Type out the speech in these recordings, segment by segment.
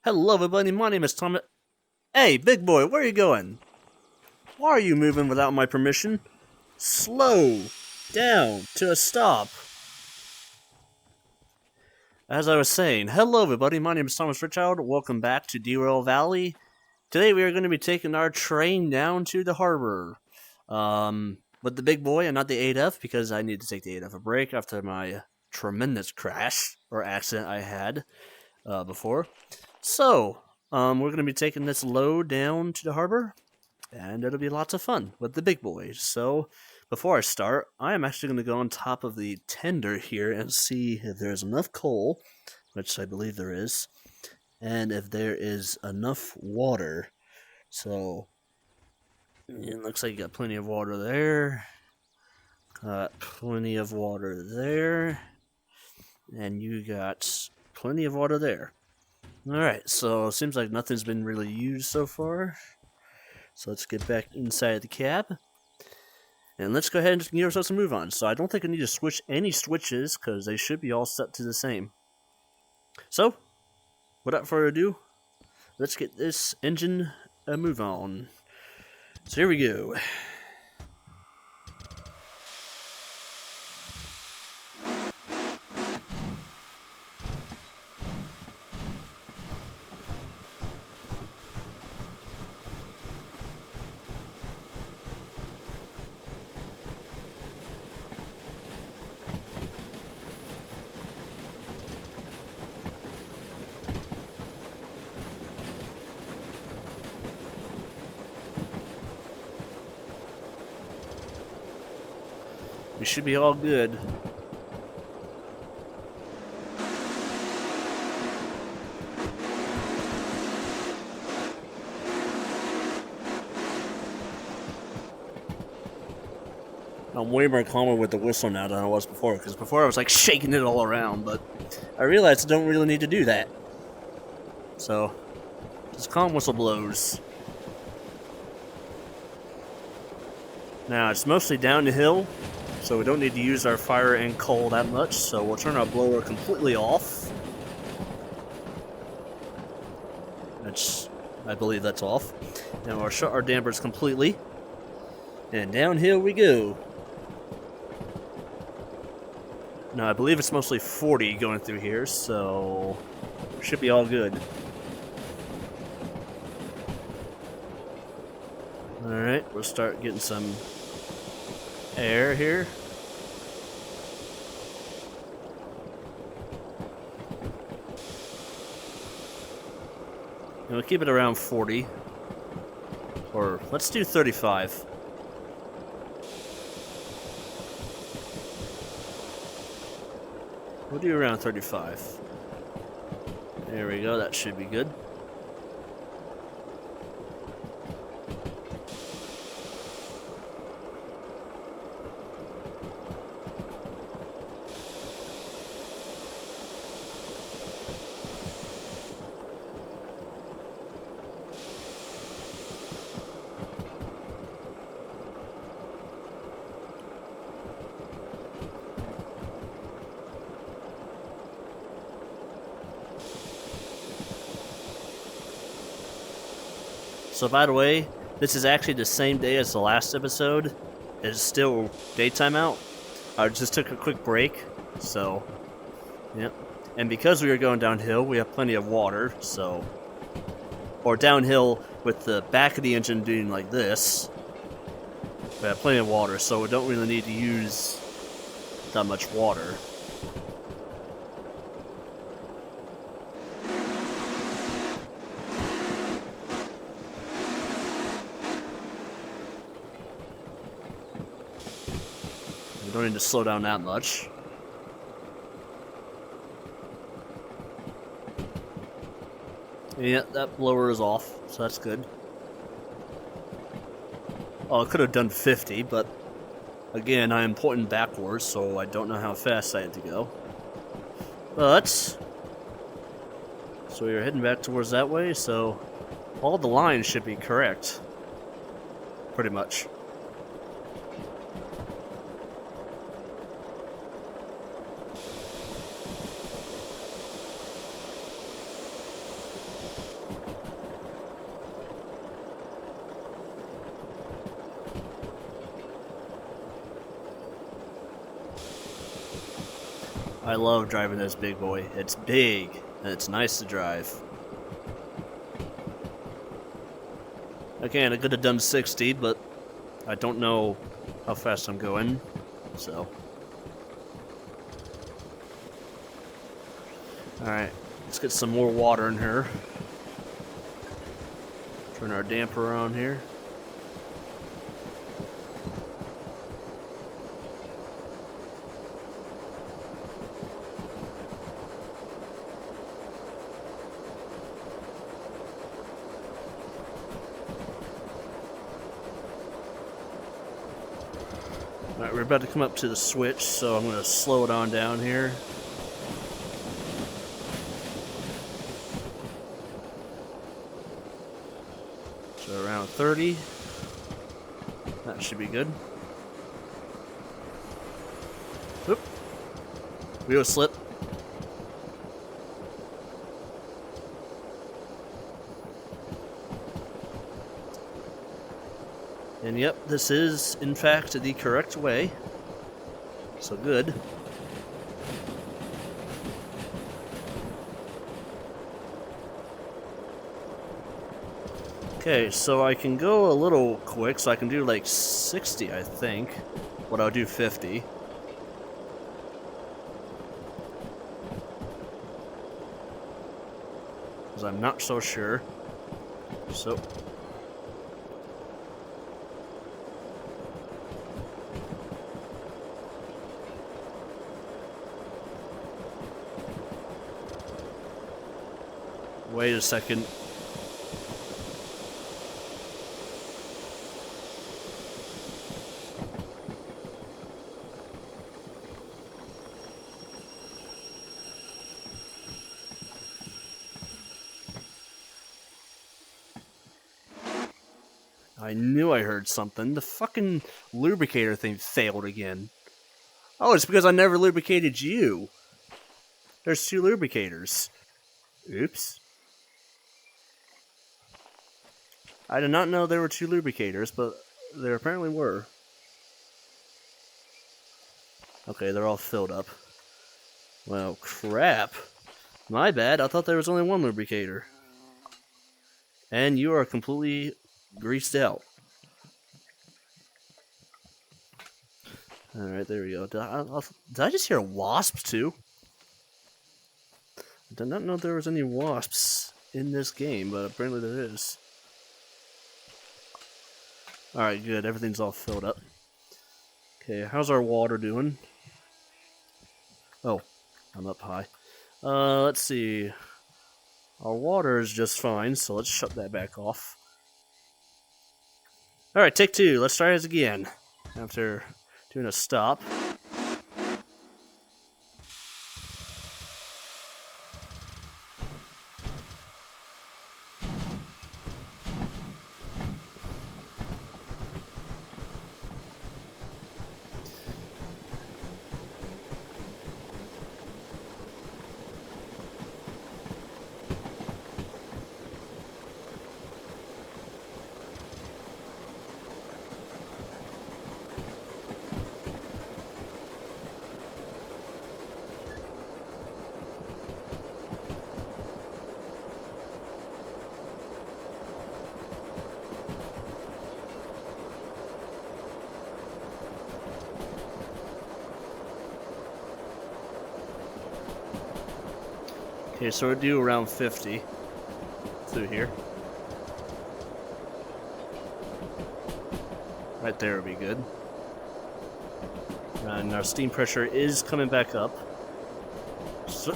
Hello everybody, my name is Thomas. Hey, big boy, where are you going? Why are you moving without my permission? Slow down to a stop. As I was saying, hello everybody, my name is Thomas Richard. Welcome back to Derail Valley. Today we are going to be taking our train down to the harbor. With the big boy and not the 8F, because I need to take the 8F a break after my tremendous crash or accident I had before. So, we're going to be taking this load down to the harbor, and it'll be lots of fun with the big boys. So, before I start, I am actually going to go on top of the tender here and see if there's enough coal, which I believe there is, and if there is enough water. So, it looks like you got plenty of water there. Got plenty of water there. And you got plenty of water there. Alright, so it seems like nothing's been really used so far. So let's get back inside the cab. And let's go ahead and give ourselves a move on. So I don't think I need to switch any switches, because they should be all set to the same. So, without further ado, let's get this engine a move on. So here we go. We should be all good. I'm way more calmer with the whistle now than I was before, because before I was like shaking it all around, but I realized I don't really need to do that. So, just calm whistle blows. Now, it's mostly down the hill, so we don't need to use our fire and coal that much, so we'll turn our blower completely off. I believe that's off. Now we'll shut our dampers completely, and downhill we go. Now, I believe it's mostly 40 going through here, so should be all good. Alright, we'll start getting some air here. And we'll keep it around 40. Or let's do 35. We'll do around 35. There we go, that should be good. So by the way, this is actually the same day as the last episode. It's still daytime out. I just took a quick break, so, yep. And because we were going downhill, we have plenty of water, so, or downhill with the back of the engine doing like this, we have plenty of water, so we don't really need to use that much water. Don't need to slow down that much. Yeah, that blower is off, so that's good. Oh, I could have done 50, but again, I am pointing backwards, so I don't know how fast I had to go. But, so we are heading back towards that way, so all the lines should be correct. Pretty much. I love driving this big boy. It's big, and it's nice to drive. Again, I could have done 60, but I don't know how fast I'm going, so. Alright, let's get some more water in here. Turn our damper on here. Alright, we're about to come up to the switch, so I'm going to slow it on down here. So around 30. That should be good. Oop. Wheel slip. And yep, this is, in fact, the correct way. So good. Okay, so I can go a little quick, so I can do like 60, I think. But I'll do 50. Because I'm not so sure. So... Wait a second. I knew I heard something. The fucking lubricator thing failed again. Oh, it's because I never lubricated you. There's 2 lubricators. Oops. I did not know there were 2 lubricators, but there apparently were. Okay, they're all filled up. Well, crap. My bad, I thought there was only 1 lubricator. And you are completely greased out. Alright, there we go. Did I just hear wasps too? I did not know there was any wasps in this game, but apparently there is. Alright, good. Everything's all filled up. Okay, how's our water doing? Oh, I'm up high. Let's see. Our water is just fine, so let's shut that back off. Alright, take 2. Let's try this again. After doing a stop. Okay, so we'll do around 50 through here. Right there would be good. And our steam pressure is coming back up. So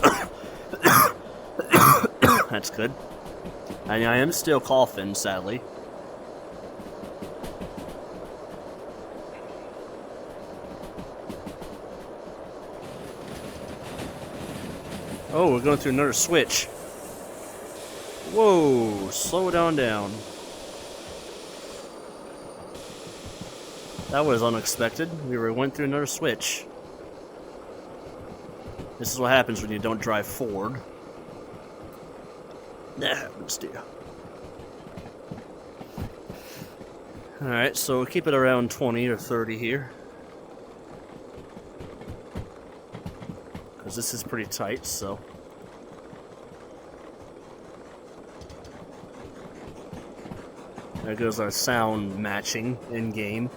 that's good. And I am still coughing, sadly. Oh, we're going through another switch. Whoa, slow it on down. That was unexpected. We went through another switch. This is what happens when you don't drive forward. That happens to you. Alright, so we'll keep it around 20 or 30 here. Because because this is pretty tight, so... There goes our sound matching in-game.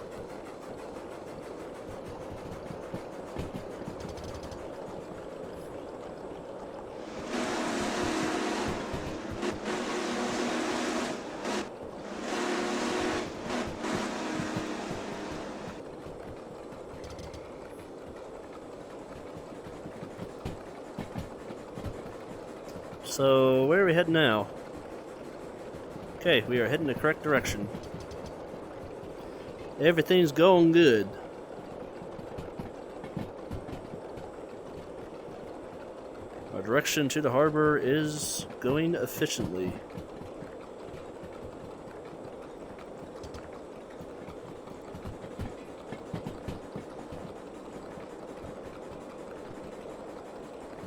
So, where are we heading now? Okay, we are heading the correct direction. Everything's going good. Our direction to the harbor is going efficiently.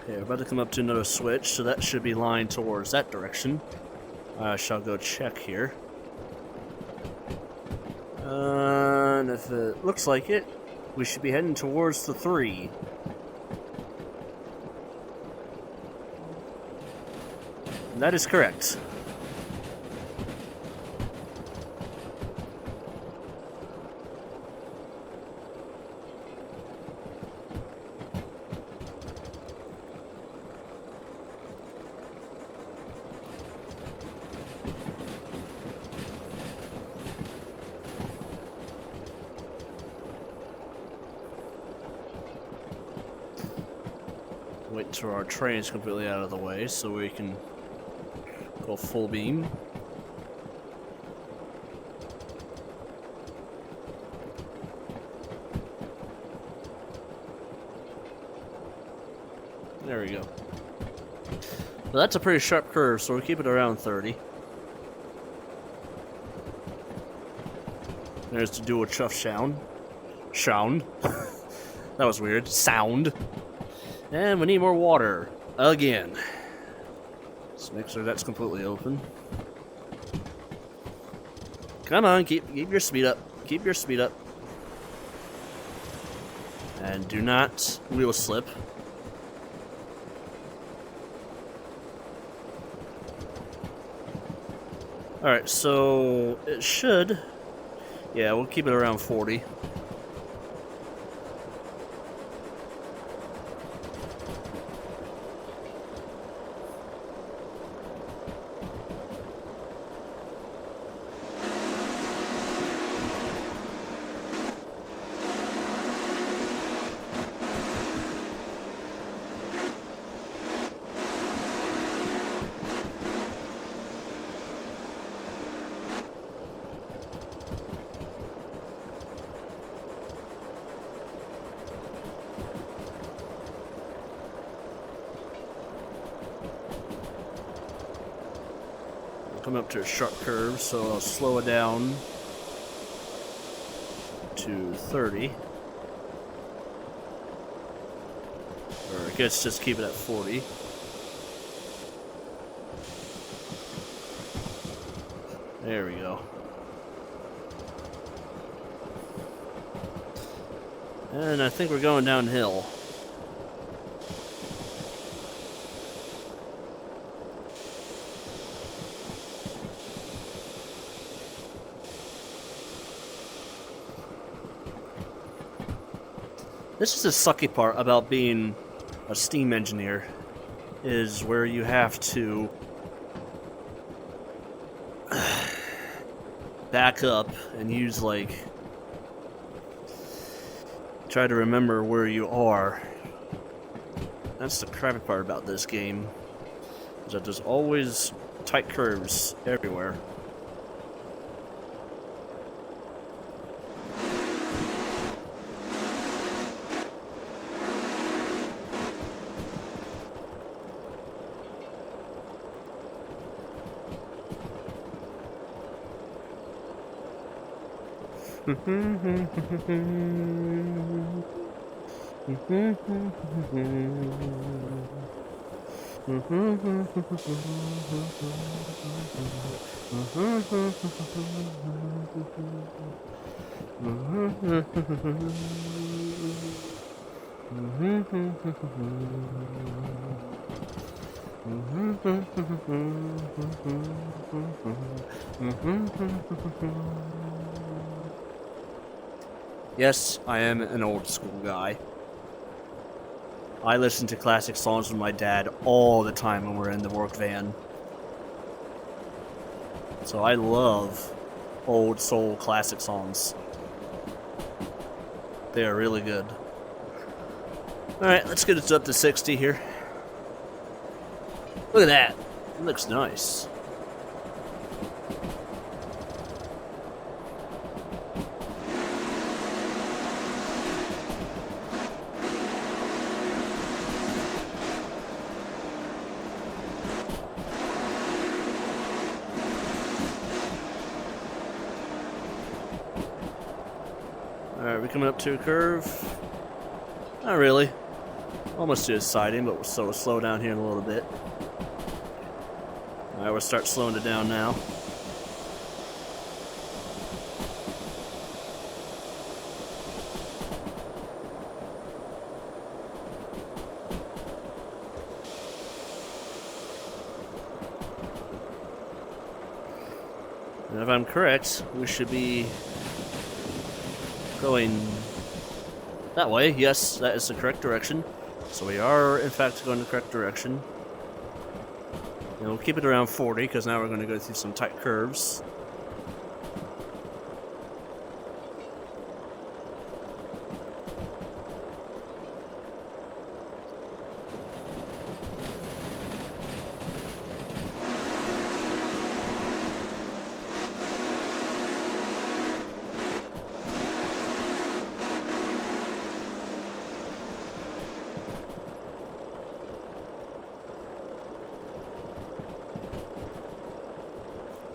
Okay, we're about to come up to another switch, so that should be lined towards that direction. I shall go check here. And if it looks like it, we should be heading towards the 3. And that is correct. Wait until our train is completely out of the way so we can go full beam. There we go. Well, that's a pretty sharp curve, so we'll keep it around 30. There's the dual chuff sound. Sound. That was weird. Sound. And we need more water. Again. Let's make sure that's completely open. Come on, keep your speed up. Keep your speed up. And do not wheel slip. Alright, so it should... Yeah, we'll keep it around 40. Come up to a sharp curve, so I'll slow it down to 30. Or I guess just keep it at 40. There we go. And I think we're going downhill. This is the sucky part about being a steam engineer, is where you have to back up and use, like, try to remember where you are. That's the crappy part about this game, is that there's always tight curves everywhere. Yes, I am an old school guy. I listen to classic songs with my dad all the time when we're in the work van. So I love old soul classic songs. They are really good. Alright, let's get it up to 60 here. Look at that. It looks nice. Alright, we're coming up to a curve. Not really. Almost to a siding, but we'll slow down here in a little bit. Alright, we'll start slowing it down now. And if I'm correct, we should be going that way. Yes, that is the correct direction. So we are, in fact, going the correct direction. And we'll keep it around 40, because now we're going to go through some tight curves.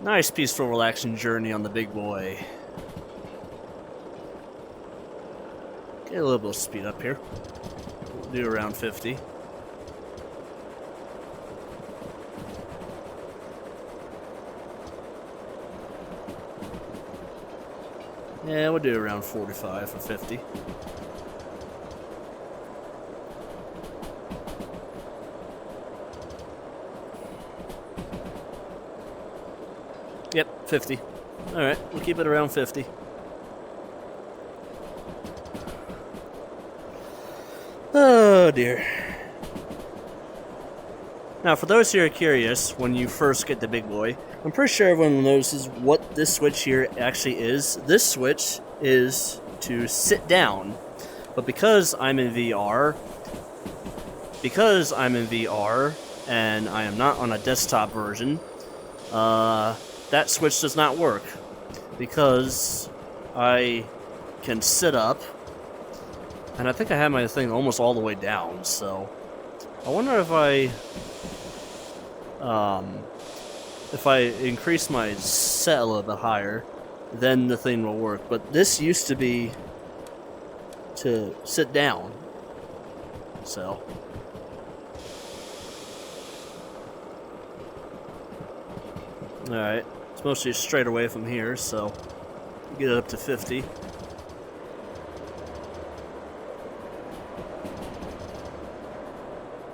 Nice, peaceful, relaxing journey on the big boy. Get a little bit of speed up here. We'll do around 50. Yeah, we'll do around 45 or 50. Yep, 50. Alright, we'll keep it around 50. Oh dear. Now, for those who are curious, when you first get the big boy, I'm pretty sure everyone notices what this switch here actually is. This switch is to sit down. But because I'm in VR, and I am not on a desktop version, that switch does not work, because I can sit up, and I think I have my thing almost all the way down, so I wonder if I increase my set a little bit higher, then the thing will work. But this used to be to sit down, so... Alright, it's mostly straight away from here, so get it up to 50.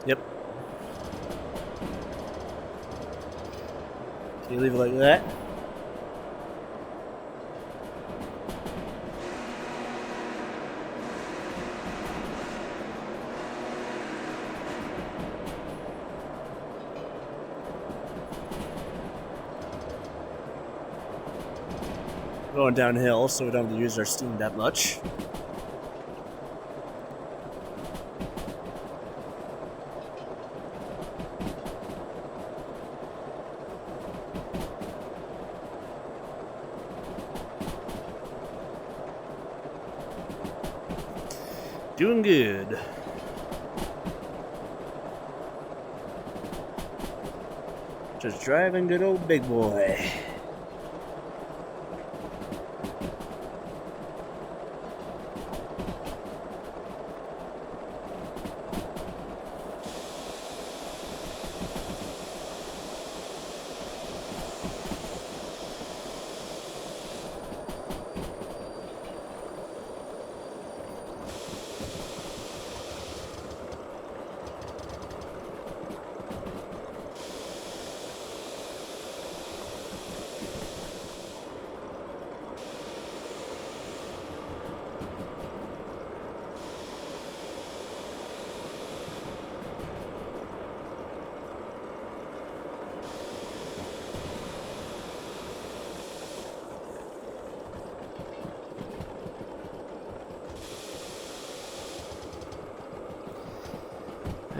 Yep. So you leave it like that. Going downhill, so we don't have to use our steam that much. Doing good. Just driving good old big boy.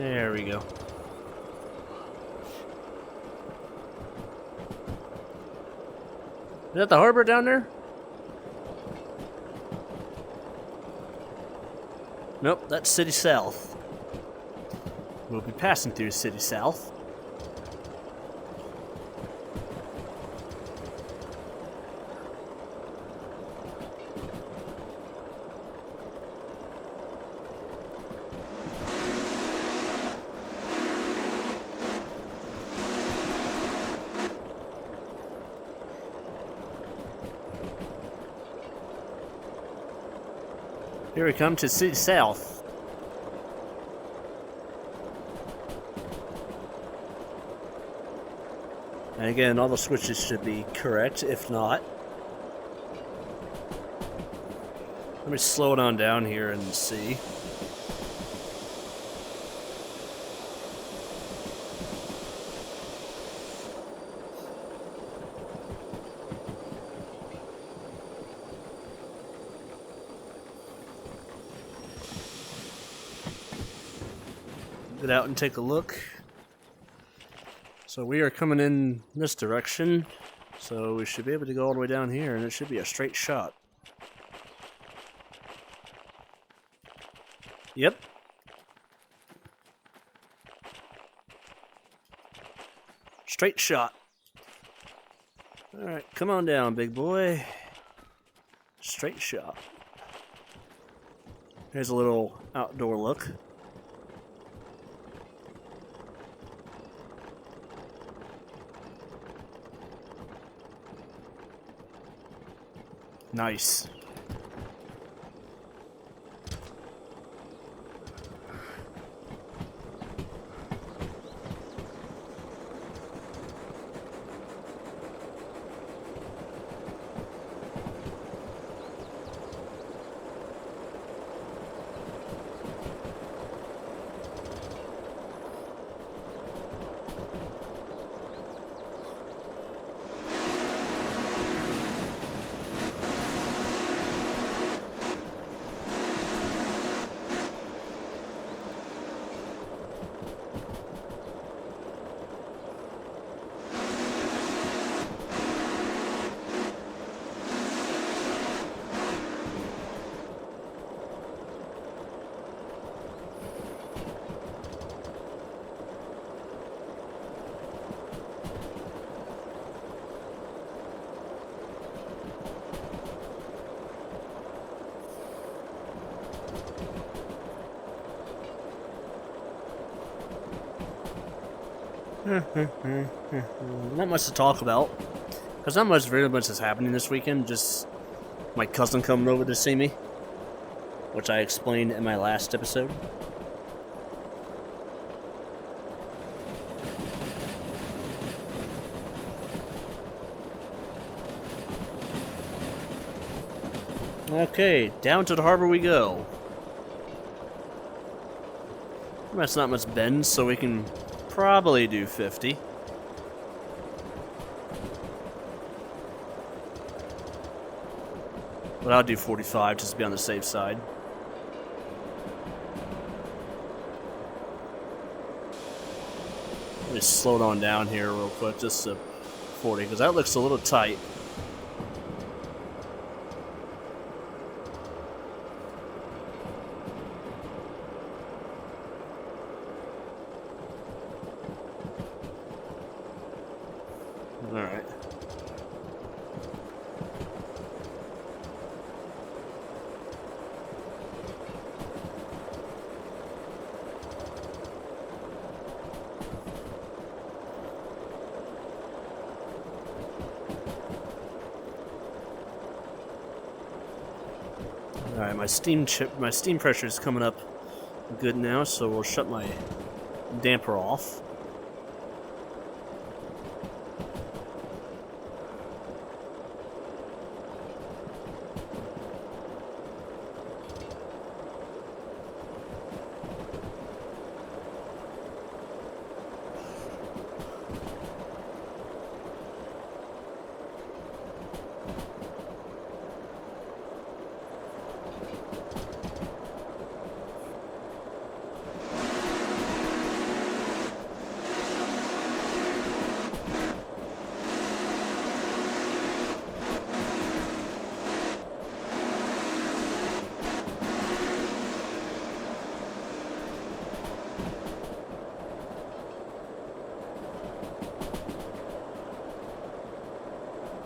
There we go. Is that the harbor down there? Nope, that's City South. We'll be passing through City South. Here we come to City South. And again, all the switches should be correct, if not. Let me slow it on down here and see. Get out and take a look. So we are coming in this direction, so we should be able to go all the way down here, and it should be a straight shot. Yep. Straight shot. Alright, come on down, big boy. Straight shot. Here's a little outdoor look. Nice. Not much to talk about, because not much really much is happening this weekend. Just my cousin coming over to see me, which I explained in my last episode. Okay, down to the harbor we go. That's not much bend, so we can probably do 50. But I'll do 45 just to be on the safe side. Let me slow it on down here real quick, just to 40, because that looks a little tight. Alright. Alright, my steam pressure is coming up good now, so we'll shut my damper off.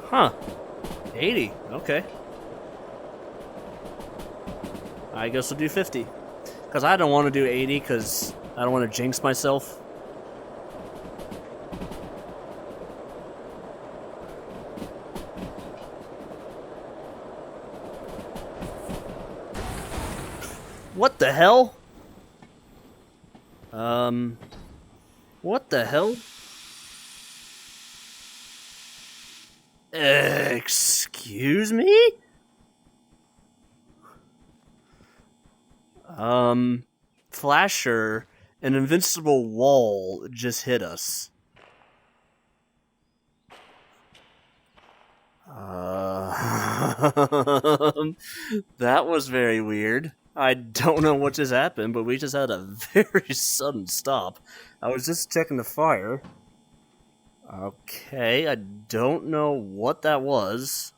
Huh. 80. Okay. I guess we'll do 50. Because I don't want to do 80 because I don't want to jinx myself. What the hell? What the hell? Excuse me? Flasher, an invincible wall just hit us. That was very weird. I don't know what just happened, but we just had a very sudden stop. I was just checking the fire. Okay, I don't know what that was.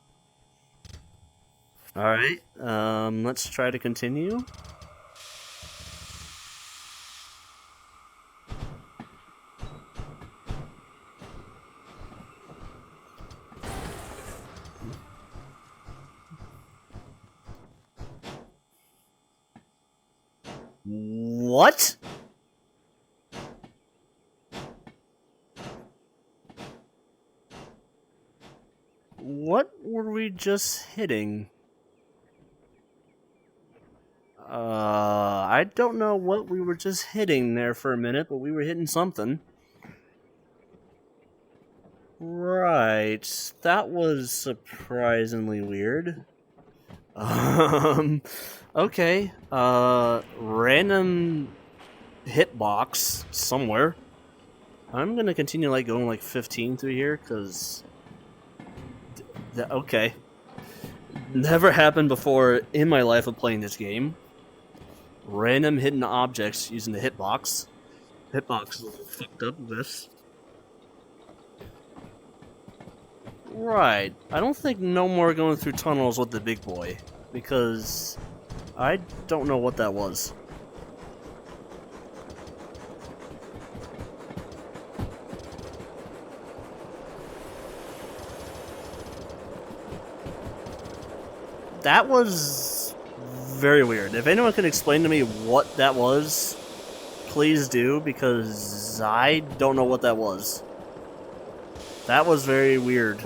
Alright, let's try to continue. What? What were we just hitting? I don't know what we were just hitting there for a minute, but we were hitting something. Right, that was surprisingly weird. Okay, random hitbox somewhere. I'm gonna continue like going like 15 through here, cause... okay. Never happened before in my life of playing this game. Random hidden objects using the hitbox. Hitbox is a little fucked up with this. Right. I don't think no more going through tunnels with the big boy, because I don't know what that was. That was very weird. If anyone can explain to me what that was, please do, because I don't know what that was. That was very weird.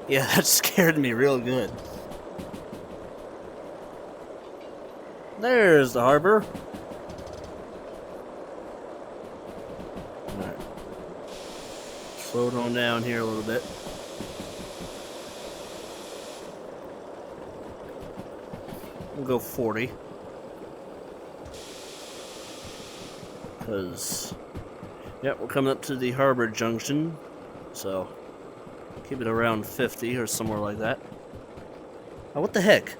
Yeah, that scared me real good. There's the harbor. Alright. Slow it on down here a little bit. We'll go 40. Because, yeah, we're coming up to the harbor junction. So, keep it around 50 or somewhere like that. Oh, what the heck?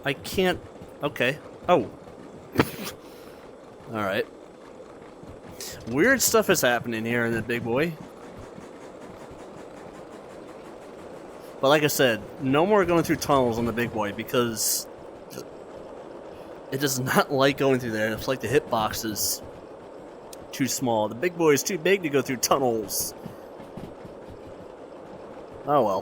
I can't... Okay. Oh. Alright. Weird stuff is happening here in the big boy. But like I said, no more going through tunnels on the big boy, because it does not like going through there. It's like the hitbox is too small. The big boy is too big to go through tunnels. Oh well.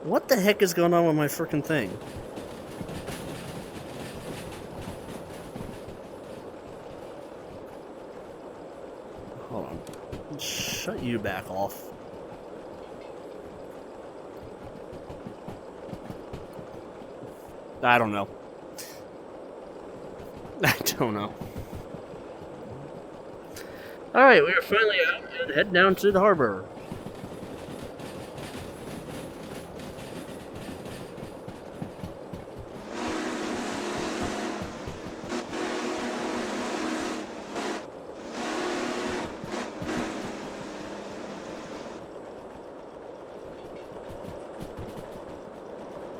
What the heck is going on with my frickin' thing? Hold on. Shut you back off. I don't know. I don't know. Alright, we are finally out and head down to the harbor.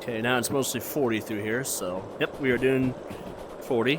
Okay, now it's mostly 40 through here, so yep, we are doing 40.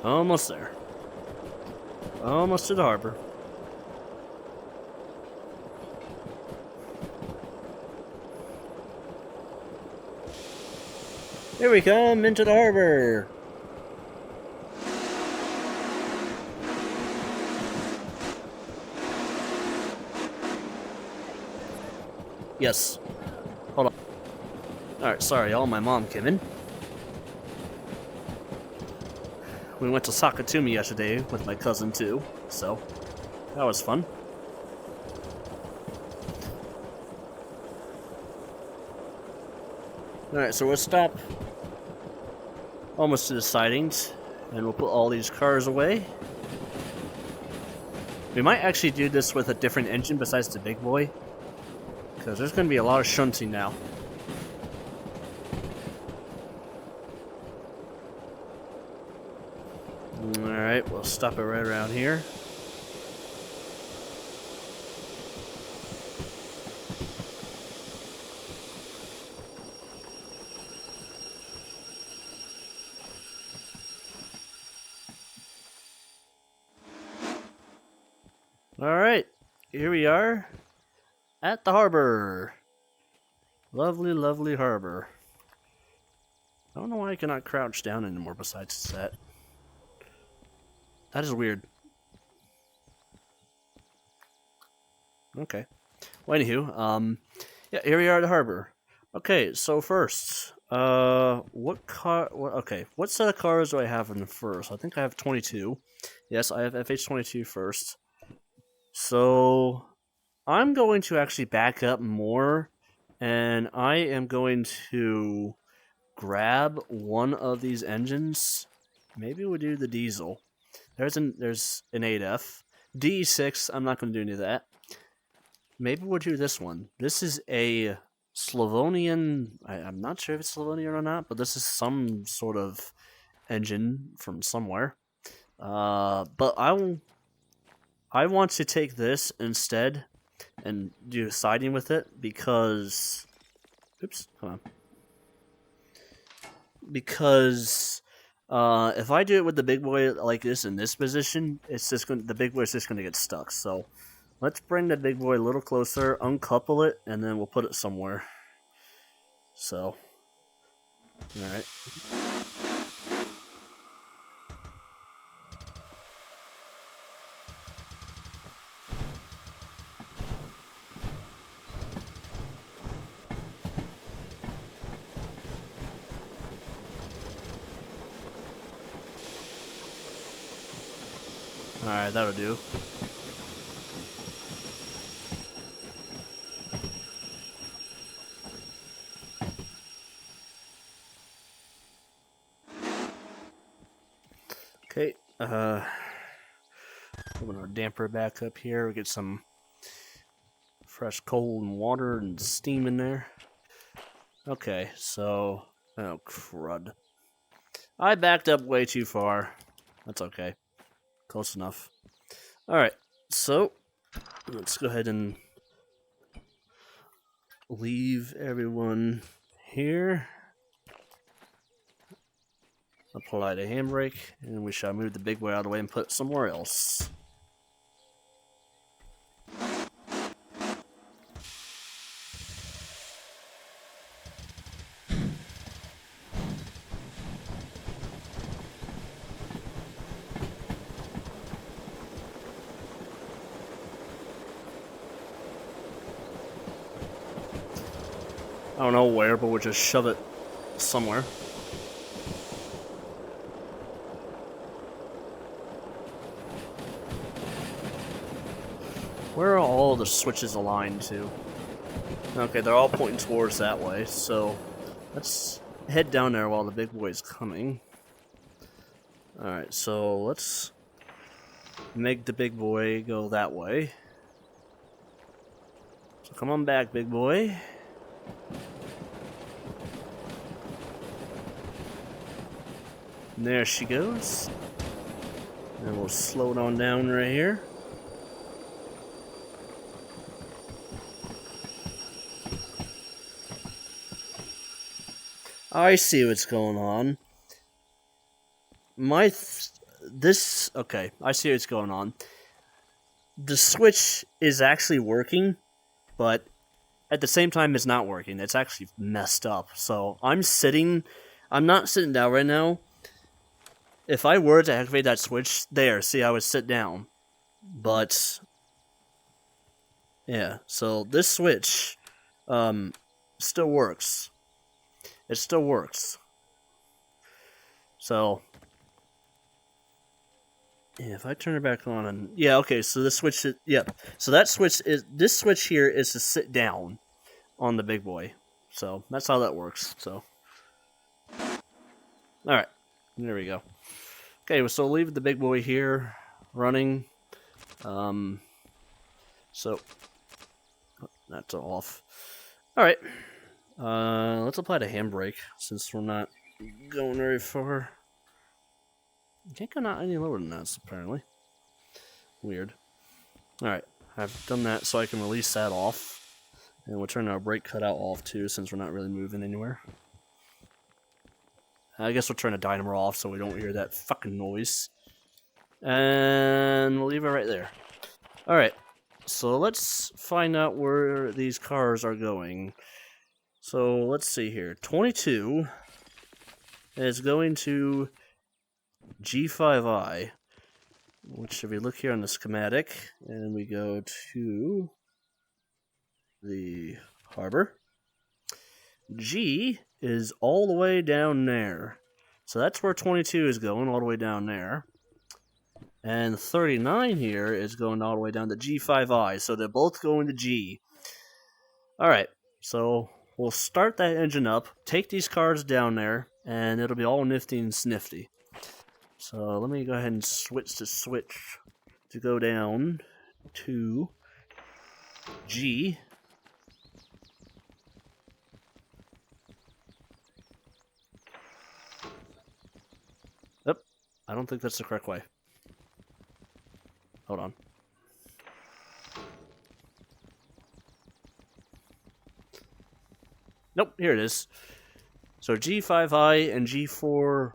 Almost there. Almost to the harbor. Here we come into the harbor. Yes. Hold on. Alright, sorry y'all, my mom came in. We went to Sakatumi yesterday with my cousin too, so that was fun. Alright, so we'll stop almost to the sidings, and we'll put all these cars away. We might actually do this with a different engine besides the big boy, because there's going to be a lot of shunting now. Alright, we'll stop it right around here. Alright, here we are at the harbor. Lovely, lovely harbor. I don't know why I cannot crouch down anymore besides that. That is weird. Okay. Well, anywho, yeah, here we are at the harbor. Okay, so first, what set of cars do I have in the first? I think I have 22. Yes, I have FH22 first. So, I'm going to actually back up more, and I am going to grab one of these engines. Maybe we'll do the diesel. There's an 8F. D6, I'm not going to do any of that. Maybe we'll do this one. This is a Slavonian, I'm not sure if it's Slavonian or not, but this is some sort of engine from somewhere. But I want to take this instead and do siding with it because... Oops, hold on. Because if I do it with the big boy like this in this position, the big boy is just going to get stuck. So let's bring the big boy a little closer, uncouple it, and then we'll put it somewhere. So, alright. Alright, that'll do. Okay, open our damper back up here. We get some fresh cold and water and steam in there. Okay, so... Oh, crud. I backed up way too far. That's okay. Close enough. Alright, so let's go ahead and leave everyone here. Apply the handbrake, and we shall move the big boy out of the way and put it somewhere else. don't know where, but we'll just shove it somewhere. Where are all the switches aligned to? Okay, they're all pointing towards that way, so let's head down there while the big boy's coming. Alright, so let's make the big boy go that way. So come on back, big boy. And there she goes. And we'll slow it on down right here. I see what's going on. Okay, I see what's going on. The switch is actually working, but at the same time it's not working. It's actually messed up. So I'm not sitting down right now. If I were to activate that switch, see, I would sit down. But yeah, so this switch still works. It still works. So yeah, if I turn it back on and yeah, okay, so this switch so this switch here is to sit down on the big boy. So that's how that works. So alright. There we go. Okay, so we'll leave the big boy here running. So that's off. Alright. Let's apply the handbrake since we're not going very far. Can't go not any lower than that, apparently. Weird. Alright, I've done that so I can release that off. And we'll turn our brake cutout off too since we're not really moving anywhere. I guess we'll turn the dynamo off so we don't hear that fucking noise. And we'll leave it right there. Alright, so let's find out where these cars are going. So let's see here. 22 is going to G5I, which if we look here on the schematic, and we go to the harbor, G is all the way down there. So that's where 22 is going, all the way down there. And 39 here is going all the way down to G5I, so they're both going to G. Alright, so we'll start that engine up, take these cars down there, and it'll be all nifty and snifty. So let me go ahead and switch the switch to go down to G. Yep, I don't think that's the correct way. Hold on. Nope, here it is. So G5I and G4I?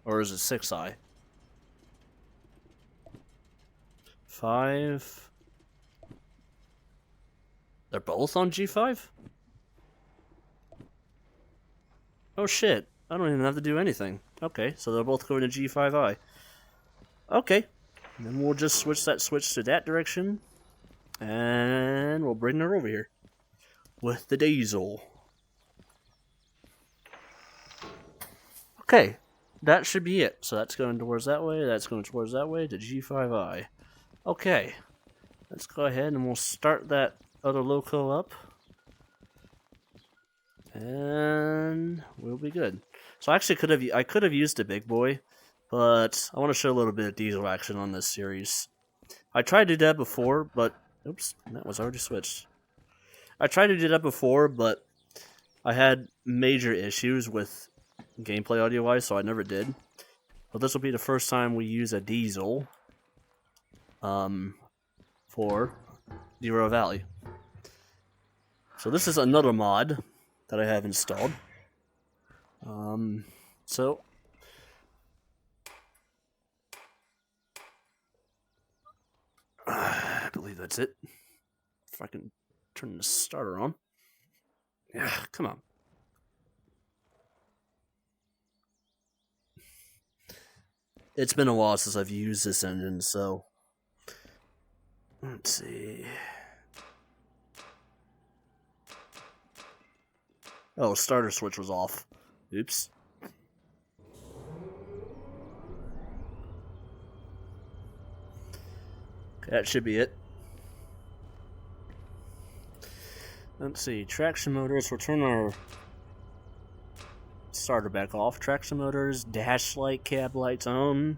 Or is it 6I? 5. They're both on G5? Oh shit, I don't even have to do anything. Okay, so they're both going to G5I. Okay, then we'll just switch that switch to that direction. And we'll bring her over here. With the diesel. Okay, that should be it. So that's going towards that way, that's going towards that way to G5I. Okay, let's go ahead and we'll start that other loco up. And we'll be good. So I actually could have used the big boy, but I want to show a little bit of diesel action on this series. I tried to do that before, but oops, that was already switched. I tried to do that before, but I had major issues with gameplay audio-wise, so I never did. But this will be the first time we use a diesel for Derail Valley. So this is another mod that I have installed. So I believe that's it. If I can turn the starter on. Yeah, come on. It's been a while since I've used this engine, so Let's see. Oh, starter switch was off. Oops. Okay, that should be it. Let's see. Traction motors. We'll turn our starter back off. Traction motors. Dash light, cab lights on.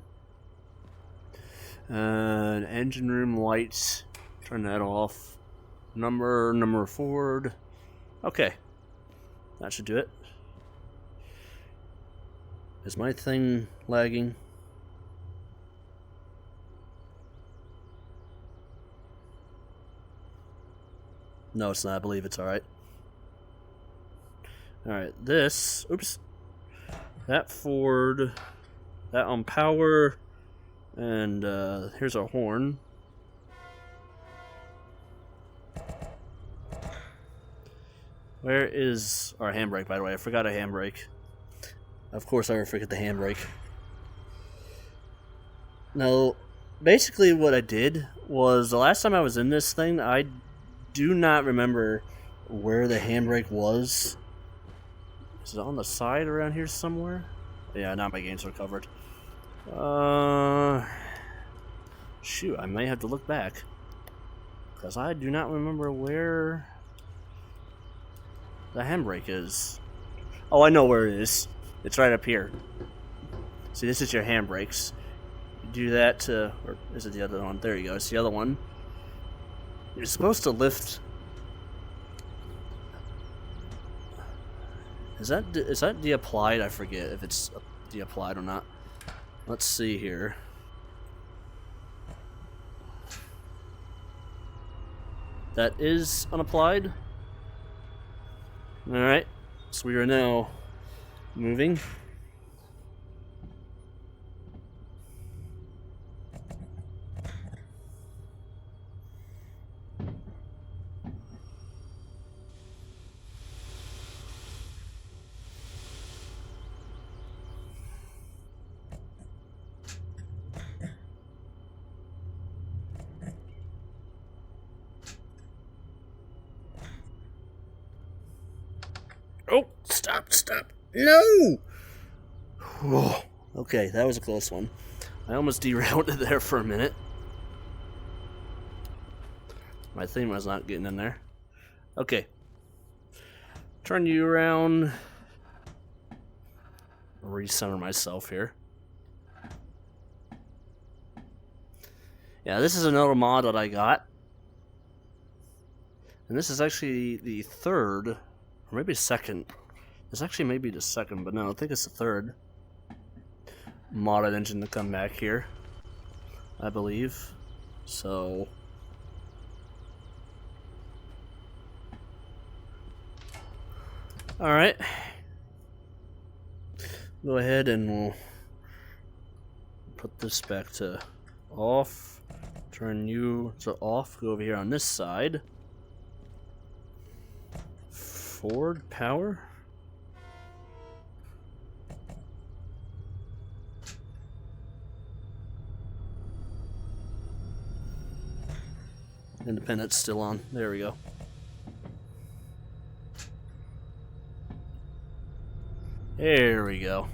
Engine room lights. Turn that off. Number forward. Okay. That should do it. Is my thing lagging? No, it's not. I believe it's alright. Alright, this... Oops. That forward. That on power. And here's our horn. Where is our handbrake, by the way? I forgot a handbrake. Of course I forget the handbrake. Now, basically what I did was, the last time I was in this thing, I do not remember where the handbrake was. Is it on the side around here somewhere? Yeah, now my games are covered. Shoot, I may have to look back. Because I do not remember where the handbrake is. Oh, I know where it is. It's right up here. See, this is your handbrakes. You do that to... Or is it the other one? There you go. It's the other one. You're supposed to lift... Is that de-applied? I forget if it's de-applied or not. Let's see here. That is unapplied. Alright. So we are now moving. Oh, stop. No! Whoa. Okay, that was a close one. I almost derailed it there for a minute. My thing was not getting in there. Okay. Turn you around. Recenter myself here. Yeah, this is another mod that I got. And this is actually the third, or maybe second. It's actually maybe the second, but no, I think it's the third modded engine to come back here, I believe. So alright. Go ahead and we'll put this back to off. Turn you to off. Go over here on this side. Forward power. Independent's still on. There we go. There we go.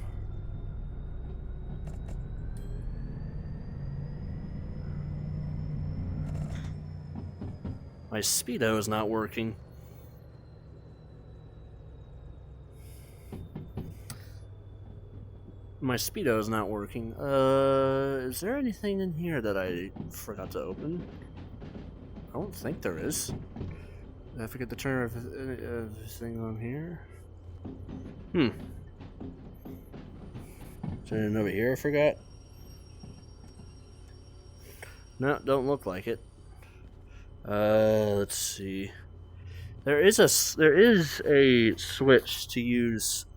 My speedo is not working. My speedo is not working. Is there anything in here that I forgot to open? I don't think there is. Did I forget to turn everything on here? Turn it over here, I forgot. No, don't look like it. Let's see. There is a switch to use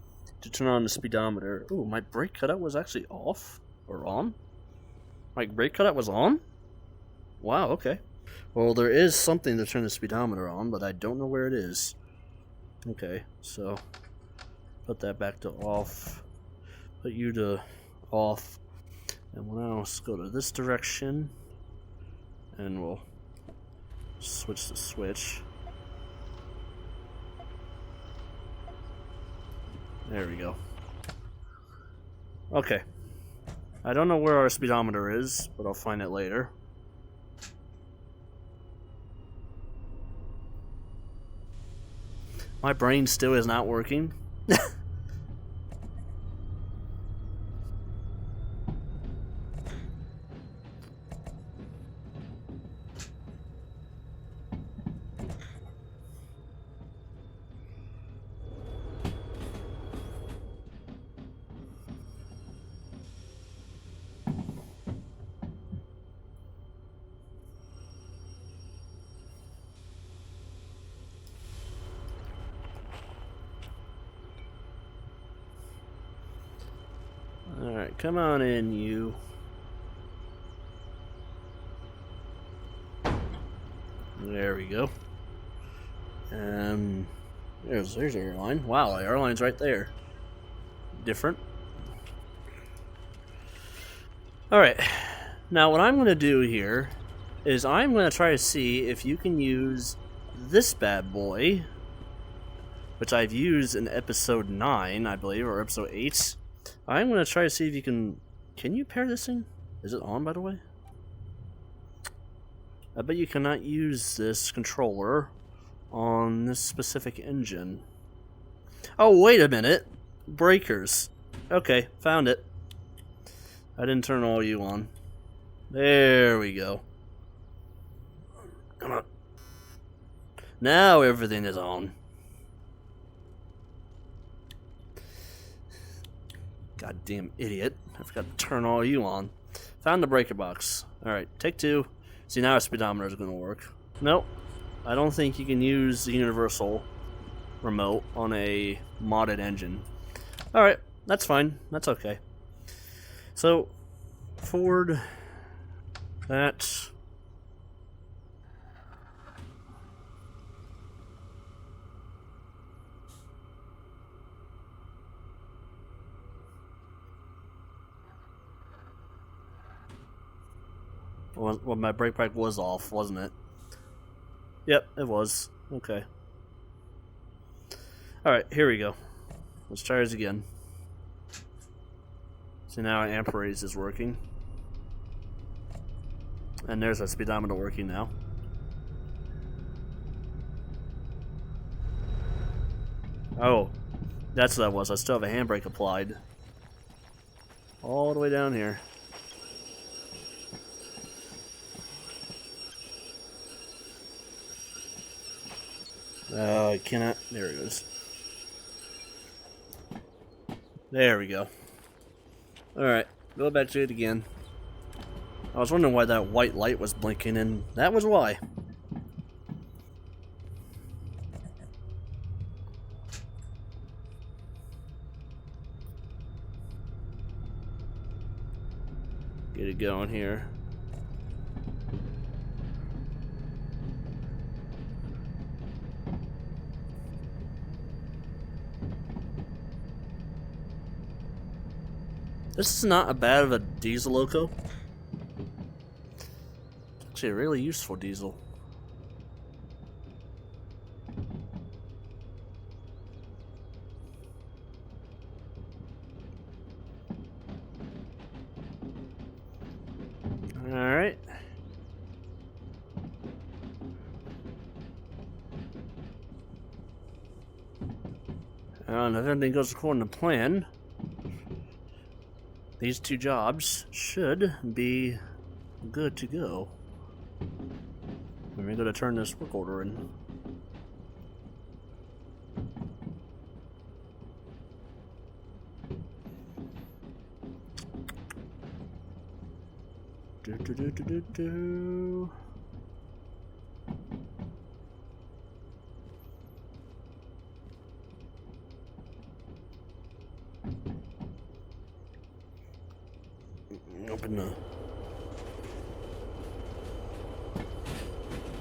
to turn on the speedometer. Ooh, my brake cutout was actually off or on. My brake cutout was on. Wow. Okay. Well, there is something to turn the speedometer on, but I don't know where it is. Okay, so put that back to off. Put you to off. And we'll now go to this direction. And we'll Switch the switch. There we go. Okay. I don't know where our speedometer is, but I'll find it later. My brain still is not working. Alright, come on in, you. There we go. There's the airline. Wow, the airline's right there. Different. Alright, now what I'm going to do here is I'm going to try to see if you can use this bad boy, which I've used in episode 9, I believe, or episode 8. I'm going to try to see if you can you pair this thing? Is it on, by the way? I bet you cannot use this controller on this specific engine. Oh, wait a minute. Breakers. Okay, found it. I didn't turn all you on. There we go. Come on. Now everything is on. Goddamn idiot. I forgot to turn all you on. Found the breaker box. Alright, take 2. See, now our speedometer is going to work. Nope. I don't think you can use the universal remote on a modded engine. Alright, that's fine. That's okay. So, forward that. Well, my brake pack was off, wasn't it? Yep, it was. Okay. Alright, here we go. Let's try this again. So now our amp raise is working. And there's our speedometer working now. Oh, that's what that was. I still have a handbrake applied. All the way down here. I cannot. There it goes. There we go. Alright, go back to it again. I was wondering why that white light was blinking, and that was why. Get it going here. This is not a bad of a diesel loco. It's actually a really useful diesel. Alright. And if everything goes according to plan, these 2 jobs should be good to go. We're going to turn this work order in. Do. Open the...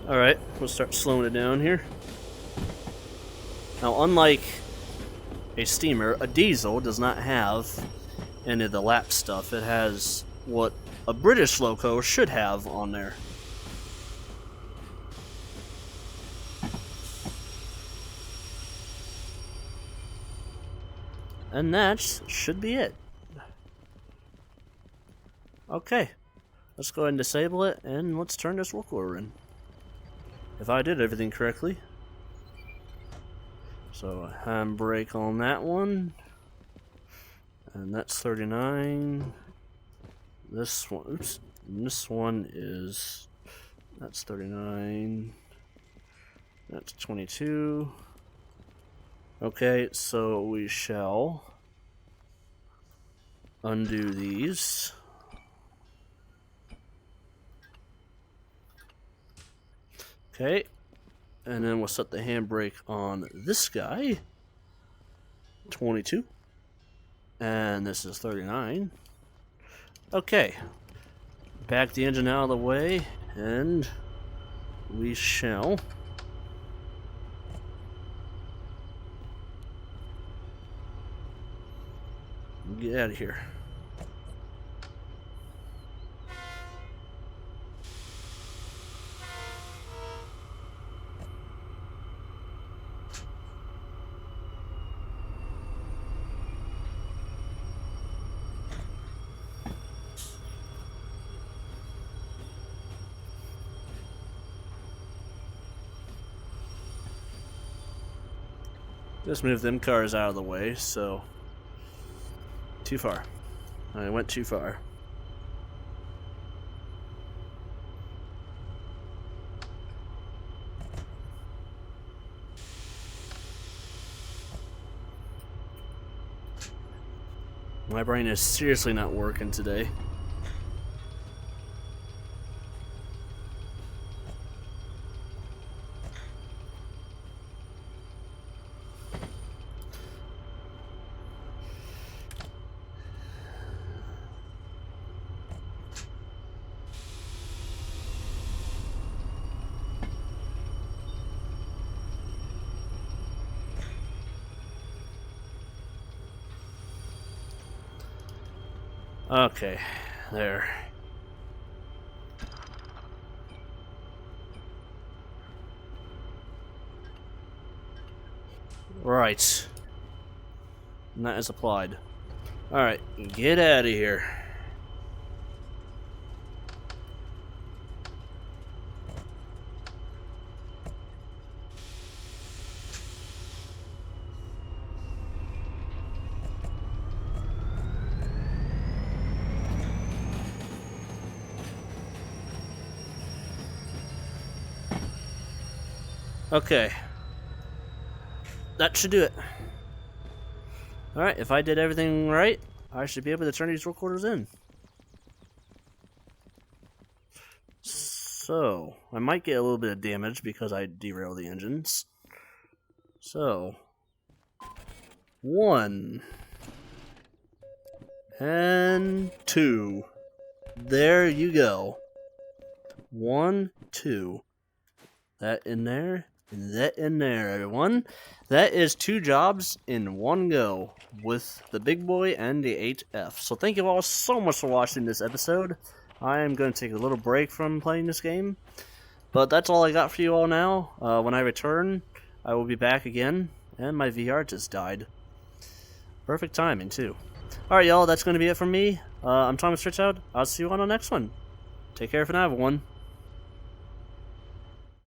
Alright, we'll start slowing it down here. Now, unlike a steamer, a diesel does not have any of the lap stuff. It has what a British loco should have on there. And that should be it. Okay, let's go ahead and disable it, and let's turn this work order in. If I did everything correctly. So, handbrake on that one. And that's 39. This one, oops. And this one is, that's 39. That's 22. Okay, so we shall undo these. Okay, and then we'll set the handbrake on this guy. 22. And this is 39. Okay, back the engine out of the way, and we shall get out of here. Just move them cars out of the way, so... Too far. I went too far. My brain is seriously not working today. Okay, there. Right. And that is applied. Alright, get out of here. Okay. That should do it. Alright, if I did everything right, I should be able to turn these recorders in. So, I might get a little bit of damage because I derailed the engines. So, 1 and 2. There you go. 1, 2. That in there, and that in there, everyone. That is 2 jobs in one go with the big boy and the 8F. So thank you all so much for watching this episode. I am going to take a little break from playing this game. But that's all I got for you all now. When I return, I will be back again. And my VR just died. Perfect timing, too. Alright, y'all, that's going to be it from me. I'm Thomas Richard. I'll see you on the next one. Take care for now, everyone.